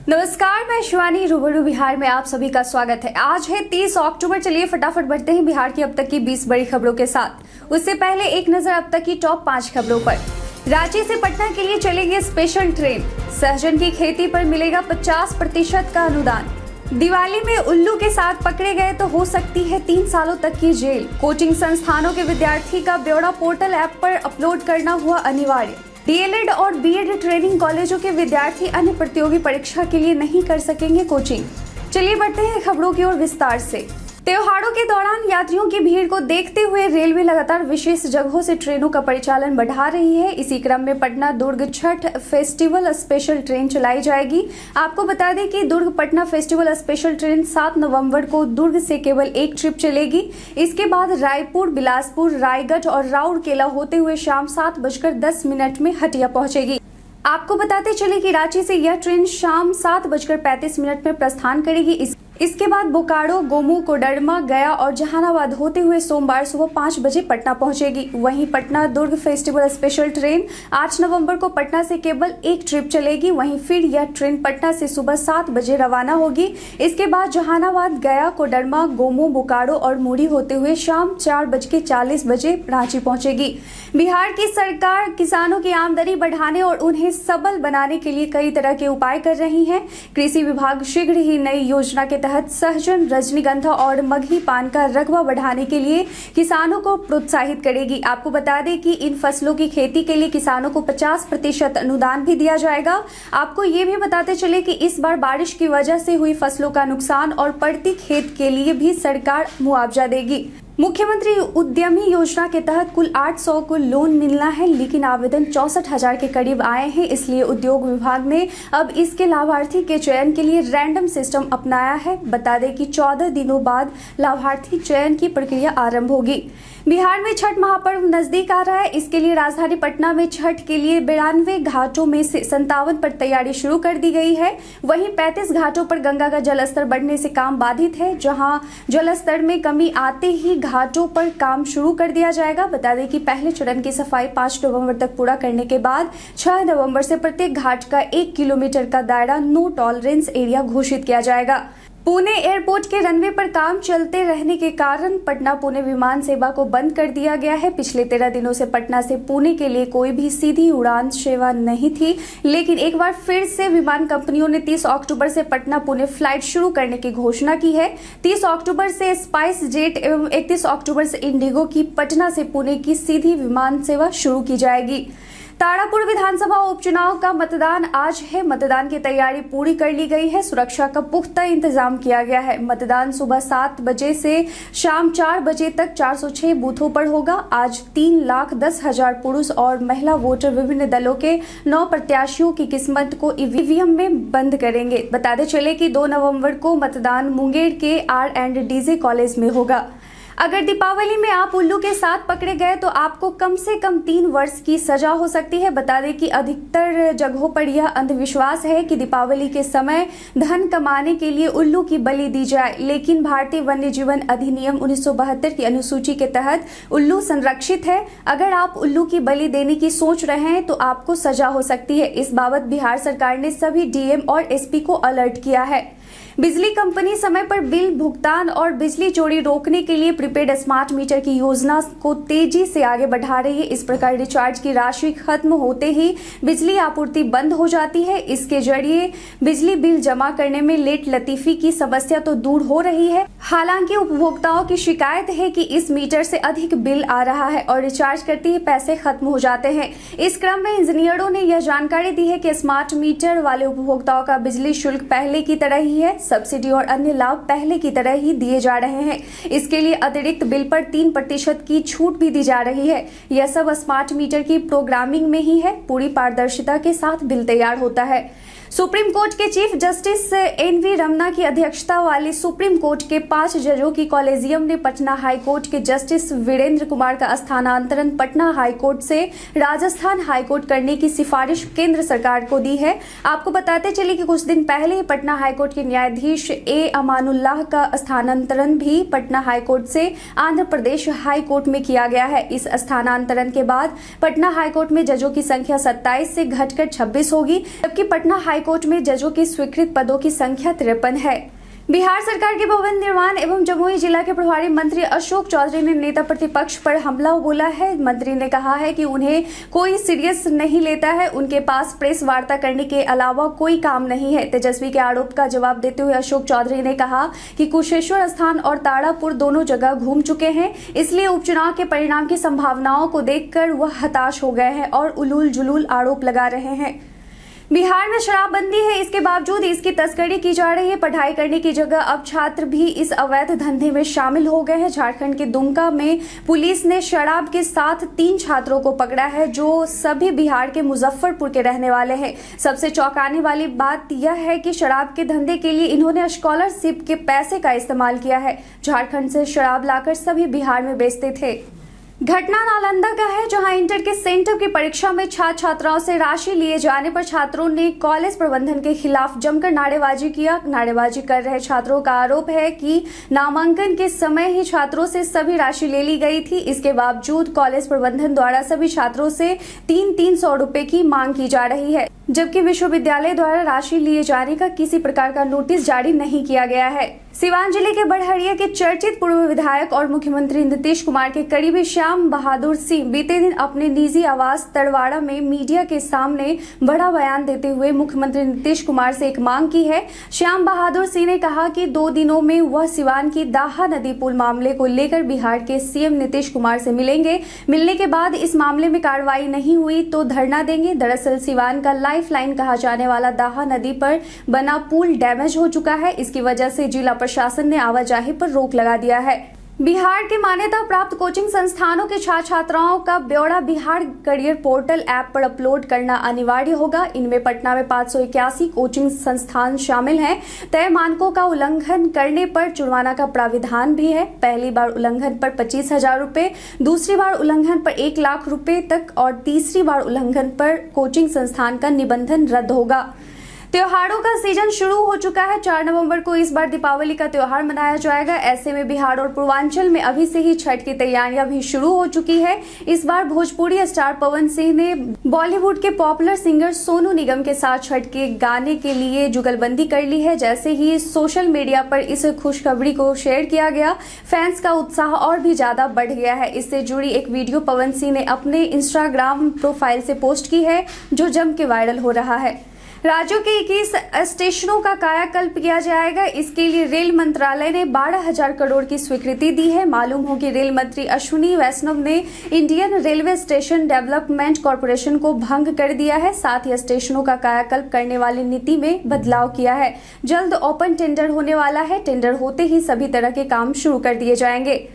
नमस्कार, मैं शिवानी। रूबरू बिहार में आप सभी का स्वागत है। आज है 30 अक्टूबर। चलिए फटाफट बढ़ते हैं बिहार की अब तक की 20 बड़ी खबरों के साथ। उससे पहले एक नजर अब तक की टॉप 5 खबरों पर। रांची से पटना के लिए चलेगी स्पेशल ट्रेन। सहजन की खेती पर मिलेगा 50% का अनुदान। दिवाली में उल्लू के साथ पकड़े गए तो हो सकती है 3 सालों तक की जेल। कोचिंग संस्थानों के विद्यार्थी का ब्यौरा पोर्टल ऐप पर अपलोड करना हुआ अनिवार्य। डीएलएड और बीएड ट्रेनिंग कॉलेजों के विद्यार्थी अन्य प्रतियोगी परीक्षा के लिए नहीं कर सकेंगे कोचिंग। चलिए बढ़ते हैं खबरों की ओर विस्तार से। त्योहारों के दौरान यात्रियों की भीड़ को देखते हुए रेलवे लगातार विशेष जगहों से ट्रेनों का परिचालन बढ़ा रही है। इसी क्रम में पटना दुर्ग छठ फेस्टिवल स्पेशल ट्रेन चलाई जाएगी। आपको बता दें कि Durg Patna festival special train 7 नवंबर को दुर्ग से केवल एक ट्रिप चलेगी। इसके बाद रायपुर, बिलासपुर, रायगढ़ और राउरकेला होते हुए शाम 7:10 में हटिया पहुंचेगी। आपको बताते चले कि रांची से यह ट्रेन शाम 7:35 में प्रस्थान करेगी। इसके बाद बोकारो, गोमू, कोडरमा, गया और जहानाबाद होते हुए सोमवार सुबह 5 बजे पटना पहुंचेगी। वहीं पटना दुर्ग फेस्टिवल स्पेशल ट्रेन 8 नवंबर को पटना से केवल एक ट्रिप चलेगी। वहीं फिर यह ट्रेन पटना से सुबह 7 बजे रवाना होगी। इसके बाद जहानाबाद, गया, कोडरमा, गोमू, बोकारो और मुरी होते हुए शाम 4:40 रांची पहुंचेगी। बिहार की सरकार किसानों की आमदनी बढ़ाने और उन्हें सबल बनाने के लिए कई तरह के उपाय कर रही है। कृषि विभाग शीघ्र ही नई योजना के तहत सहजन, रजनीगंधा और मगही पान का रकबा बढ़ाने के लिए किसानों को प्रोत्साहित करेगी। आपको बता दें कि इन फसलों की खेती के लिए किसानों को 50% अनुदान भी दिया जाएगा। आपको ये भी बताते चले कि इस बार बारिश की वजह से हुई फसलों का नुकसान और पड़ती खेत के लिए भी सरकार मुआवजा देगी। मुख्यमंत्री उद्यमी योजना के तहत कुल 800 को लोन मिलना है, लेकिन आवेदन 64,000 के करीब आए हैं। इसलिए उद्योग विभाग ने अब इसके लाभार्थी के चयन के लिए रैंडम सिस्टम अपनाया है। बता दें कि 14 दिनों बाद लाभार्थी चयन की प्रक्रिया आरंभ होगी। बिहार में छठ महापर्व नजदीक आ रहा है। इसके लिए राजधानी पटना में छठ के लिए 92 घाटों में से 57 पर तैयारी शुरू कर दी गई है। वहीं 35 घाटों पर गंगा का जलस्तर बढ़ने से काम बाधित है। जहां जलस्तर में कमी आते ही घाटों पर काम शुरू कर दिया जाएगा। बता दें कि पहले चरण की सफाई 5 नवंबर तक पूरा करने के बाद 6 नवंबर से प्रत्येक घाट का 1 किलोमीटर का दायरा नो टॉलरेंस एरिया घोषित किया जाएगा। पुणे एयरपोर्ट के रनवे पर काम चलते रहने के कारण पटना पुणे विमान सेवा को बंद कर दिया गया है। पिछले 13 दिनों से पटना से पुणे के लिए कोई भी सीधी उड़ान सेवा नहीं थी, लेकिन एक बार फिर से विमान कंपनियों ने 30 अक्टूबर से पटना पुणे फ्लाइट शुरू करने की घोषणा की है। 30 अक्टूबर से स्पाइस जेट एवं 31 अक्टूबर से इंडिगो की पटना से पुणे की सीधी विमान सेवा शुरू की जाएगी। तारापुर विधानसभा उपचुनाव का मतदान आज है। मतदान की तैयारी पूरी कर ली गई है। सुरक्षा का पुख्ता इंतजाम किया गया है। मतदान सुबह 7 बजे से शाम 4 बजे तक 406 बूथों पर होगा। आज 3,10,000 पुरुष और महिला वोटर विभिन्न दलों के 9 प्रत्याशियों की किस्मत को ईवीएम में बंद करेंगे। बताते चले कि 2 नवंबर को मतदान मुंगेर के R&DJ कॉलेज में होगा। अगर दीपावली में आप उल्लू के साथ पकड़े गए तो आपको कम से कम 3 वर्ष की सजा हो सकती है। बता दें कि अधिकतर जगहों पर यह अंधविश्वास है कि दीपावली के समय धन कमाने के लिए उल्लू की बलि दी जाए, लेकिन भारतीय वन्य जीवन अधिनियम 1972 की अनुसूची के तहत उल्लू संरक्षित है। अगर आप उल्लू की बलि देने की सोच रहे हैं तो आपको सजा हो सकती है। इस बाबत बिहार सरकार ने सभी डीएम और एसपी को अलर्ट किया है। बिजली कंपनी समय पर बिल भुगतान और बिजली चोरी रोकने के लिए प्रीपेड स्मार्ट मीटर की योजना को तेजी से आगे बढ़ा रही है। इस प्रकार रिचार्ज की राशि खत्म होते ही बिजली आपूर्ति बंद हो जाती है। इसके जरिए बिजली बिल जमा करने में लेट लतीफी की समस्या तो दूर हो रही है। हालांकि उपभोक्ताओं की शिकायत है कि इस मीटर से अधिक बिल आ रहा है और रिचार्ज करते ही पैसे खत्म हो जाते हैं। इस क्रम में इंजीनियरों ने यह जानकारी दी है कि स्मार्ट मीटर वाले उपभोक्ताओं का बिजली शुल्क पहले की तरह ही है। सब्सिडी और अन्य लाभ पहले की तरह ही दिए जा रहे हैं। इसके लिए अतिरिक्त बिल पर 3% की छूट भी दी जा रही है। यह सब स्मार्ट मीटर की प्रोग्रामिंग में ही है। पूरी पारदर्शिता के साथ बिल तैयार होता है। सुप्रीम कोर्ट के चीफ जस्टिस एनवी रमना की अध्यक्षता वाली सुप्रीम कोर्ट के 5 जजों की कॉलेजियम ने पटना हाई कोर्ट के जस्टिस वीरेंद्र कुमार का स्थानांतरण पटना हाई कोर्ट से राजस्थान हाई कोर्ट करने की सिफारिश केंद्र सरकार को दी है। आपको बताते चले कि कुछ दिन पहले ही पटना हाई कोर्ट के न्यायाधीश ए अमानुल्लाह का स्थानांतरण भी पटना हाई कोर्ट से आंध्र प्रदेश हाई कोर्ट में किया गया है। इस स्थानांतरण के बाद पटना हाई कोर्ट में जजों की संख्या 27 से घटकर 26 होगी, जबकि पटना हाईकोर्ट में जजों की स्वीकृत पदों की संख्या 53 है। बिहार सरकार के भवन निर्माण एवं जमुई जिला के प्रभारी मंत्री अशोक चौधरी ने नेता प्रतिपक्ष पर हमला बोला है। मंत्री ने कहा है कि उन्हें कोई सीरियस नहीं लेता है, उनके पास प्रेस वार्ता करने के अलावा कोई काम नहीं है। तेजस्वी के आरोप का जवाब देते हुए अशोक चौधरी ने कहा कि कुशेश्वर स्थान और ताड़ापुर दोनों जगह घूम चुके हैं, इसलिए उपचुनाव के परिणाम की संभावनाओं को देखकर वह हताश हो गए हैं और उलूल जुलूल आरोप लगा रहे हैं। बिहार में शराबबंदी है, इसके बावजूद इसकी तस्करी की जा रही है। पढ़ाई करने की जगह अब छात्र भी इस अवैध धंधे में शामिल हो गए हैं। झारखंड के दुमका में पुलिस ने शराब के साथ 3 छात्रों को पकड़ा है, जो सभी बिहार के मुजफ्फरपुर के रहने वाले हैं। सबसे चौंकाने वाली बात यह है कि शराब के धंधे के लिए इन्होंने स्कॉलरशिप के पैसे का इस्तेमाल किया है। झारखंड से शराब लाकर सभी बिहार में बेचते थे। घटना नालंदा का है, जहां इंटर के सेंटर की परीक्षा में छात्र छात्राओं से राशि लिए जाने पर छात्रों ने कॉलेज प्रबंधन के खिलाफ जमकर नारेबाजी किया। नारेबाजी कर रहे छात्रों का आरोप है कि नामांकन के समय ही छात्रों से सभी राशि ले ली गई थी। इसके बावजूद कॉलेज प्रबंधन द्वारा सभी छात्रों से 300 रुपए की मांग की जा रही है, जबकि विश्वविद्यालय द्वारा राशि लिए जाने का किसी प्रकार का नोटिस जारी नहीं किया गया है। सिवान जिले के बड़हरिया के चर्चित पूर्व विधायक और मुख्यमंत्री नीतीश कुमार के करीबी श्याम बहादुर सिंह बीते दिन अपने निजी आवास तड़वाड़ा में मीडिया के सामने बड़ा बयान देते हुए मुख्यमंत्री नीतीश कुमार से एक मांग की है। श्याम बहादुर सिंह ने कहा कि 2 दिनों में वह सिवान की दाहा नदी पुल मामले को लेकर बिहार के सीएम नीतीश कुमार से मिलेंगे। मिलने के बाद इस मामले में कार्रवाई नहीं हुई तो धरना देंगे। दरअसल सिवान का लाइफलाइन कहा जाने वाला दाहा नदी पर बना पुल डैमेज हो चुका है। इसकी वजह से जिला प्रशासन ने आवाजाही पर रोक लगा दिया है। बिहार के मान्यता प्राप्त कोचिंग संस्थानों के छात्र छात्राओं का ब्यौरा बिहार करियर पोर्टल ऐप पर अपलोड करना अनिवार्य होगा। इनमें पटना में 581 कोचिंग संस्थान शामिल हैं। तय मानकों का उल्लंघन करने पर जुर्माना का प्राविधान भी है। पहली बार उल्लंघन पर 25,000 रुपए, दूसरी बार उल्लंघन पर 1 लाख रुपए तक और तीसरी बार उल्लंघन पर कोचिंग संस्थान का निबंधन रद्द होगा। त्योहारों का सीजन शुरू हो चुका है। 4 नवंबर को इस बार दीपावली का त्योहार मनाया जाएगा। ऐसे में बिहार और पूर्वांचल में अभी से ही छठ की तैयारियां भी शुरू हो चुकी है। इस बार भोजपुरी स्टार पवन सिंह ने बॉलीवुड के पॉपुलर सिंगर सोनू निगम के साथ छठ के गाने के लिए जुगलबंदी कर ली है। जैसे ही सोशल मीडिया पर इस खुशखबरी को शेयर किया गया, फैंस का उत्साह और भी ज्यादा बढ़ गया है। इससे जुड़ी एक वीडियो पवन सिंह ने अपने इंस्टाग्राम प्रोफाइल से पोस्ट की है, जो जम के वायरल हो रहा है। राज्यों के 21 स्टेशनों का कायाकल्प किया जाएगा। इसके लिए रेल मंत्रालय ने 12,000 करोड़ की स्वीकृति दी है। मालूम हो कि रेल मंत्री अश्विनी वैष्णव ने Indian railway station development corporation को भंग कर दिया है। साथ ही स्टेशनों का कायाकल्प करने वाली नीति में बदलाव किया है। जल्द ओपन टेंडर होने वाला है। टेंडर होते ही सभी तरह के काम शुरू कर दिए जाएंगे।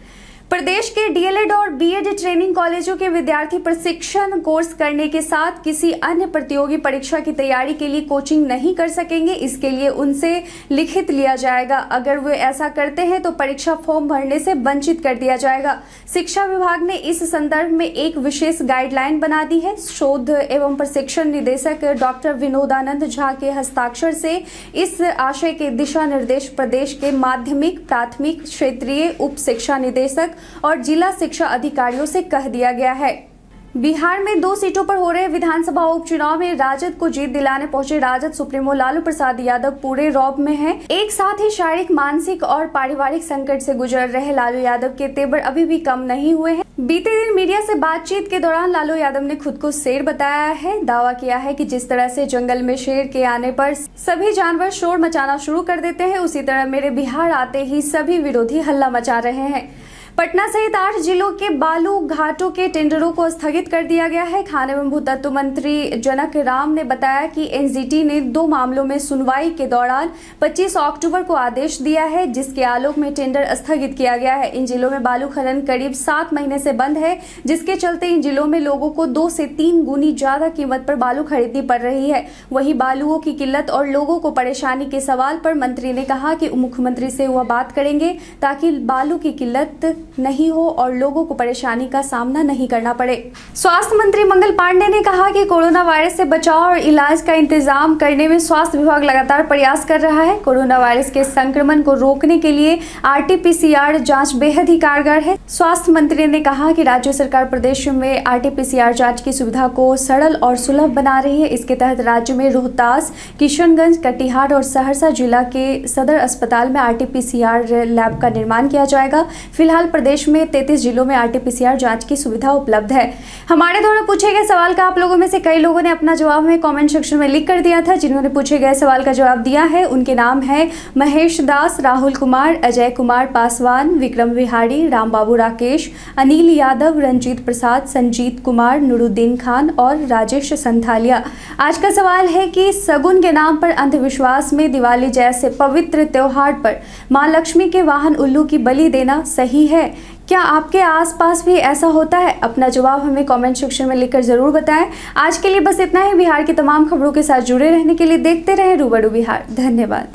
प्रदेश के डीएलएड और बीएड ट्रेनिंग कॉलेजों के विद्यार्थी प्रशिक्षण कोर्स करने के साथ किसी अन्य प्रतियोगी परीक्षा की तैयारी के लिए कोचिंग नहीं कर सकेंगे। इसके लिए उनसे लिखित लिया जाएगा। अगर वे ऐसा करते हैं तो परीक्षा फॉर्म भरने से वंचित कर दिया जाएगा। शिक्षा विभाग ने इस संदर्भ में एक विशेष गाइडलाइन बना दी है। शोध एवं प्रशिक्षण निदेशक डॉक्टर विनोदानंद झा के हस्ताक्षर से इस आशय के दिशा निर्देश प्रदेश के माध्यमिक, प्राथमिक, क्षेत्रीय उप शिक्षा निदेशक और जिला शिक्षा अधिकारियों से कह दिया गया है। बिहार में 2 सीटों पर हो रहे विधानसभा उपचुनाव में राजद को जीत दिलाने पहुंचे राजद सुप्रीमो लालू प्रसाद यादव पूरे रौब में हैं। एक साथ ही शारीरिक, मानसिक और पारिवारिक संकट से गुजर रहे लालू यादव के तेवर अभी भी कम नहीं हुए हैं। बीते दिन मीडिया से बातचीत के दौरान लालू यादव ने खुद को शेर बताया है। दावा किया है कि जिस तरह से जंगल में शेर के आने पर सभी जानवर शोर मचाना शुरू कर देते हैं, उसी तरह मेरे बिहार आते ही सभी विरोधी हल्ला मचा रहे हैं। पटना सहित 8 जिलों के बालू घाटों के टेंडरों को स्थगित कर दिया गया है। खान एवं भूतत्व मंत्री जनक राम ने बताया कि एनजीटी ने 2 मामलों में सुनवाई के दौरान 25 अक्टूबर को आदेश दिया है, जिसके आलोक में टेंडर स्थगित किया गया है। इन जिलों में बालू खनन करीब 7 महीने से बंद है, जिसके चलते इन जिलों में लोगों को 2 से 3 गुनी ज्यादा कीमत पर बालू खरीदनी पड़ रही है। वहीं बालुओं की किल्लत और लोगों को परेशानी के सवाल पर मंत्री ने कहा कि मुख्यमंत्री से वह बात करेंगे ताकि बालू की किल्लत नहीं हो और लोगों को परेशानी का सामना नहीं करना पड़े। स्वास्थ्य मंत्री मंगल पांडे ने कहा कि कोरोना वायरस से बचाव और इलाज का इंतजाम करने में स्वास्थ्य विभाग लगातार प्रयास कर रहा है। कोरोना वायरस के संक्रमण को रोकने के लिए RT-PCR जांच बेहद ही कारगर है। स्वास्थ्य मंत्री ने कहा कि राज्य सरकार प्रदेश में RT-PCR जांच की सुविधा को सरल और सुलभ बना रही है। इसके तहत राज्य में रोहतास, किशनगंज, कटिहार और सहरसा जिला के सदर अस्पताल में RT-PCR लैब का निर्माण किया जाएगा। फिलहाल प्रदेश में 33 जिलों में RT-PCR जांच की सुविधा उपलब्ध है। हमारे द्वारा पूछे गए सवाल का आप लोगों में से कई लोगों ने अपना जवाब हमें कमेंट सेक्शन में लिख कर दिया था। जिन्होंने पूछे गए सवाल का जवाब दिया है उनके नाम है महेश दास, राहुल कुमार, अजय कुमार पासवान, विक्रम विहारी, राम बाबू राकेश, अनिल यादव, रंजीत प्रसाद, संजीत कुमार, नुरुद्दीन खान और राजेश संथालिया। आज का सवाल है कि सगुन के नाम पर अंधविश्वास में दिवाली जैसे पवित्र त्योहार पर मां लक्ष्मी के वाहन उल्लू की बलि देना सही है? क्या आपके आसपास भी ऐसा होता है? अपना जवाब हमें कमेंट सेक्शन में लिखकर जरूर बताएं। आज के लिए बस इतना ही। बिहार की तमाम खबरों के साथ जुड़े रहने के लिए देखते रहें रूबरू बिहार। धन्यवाद।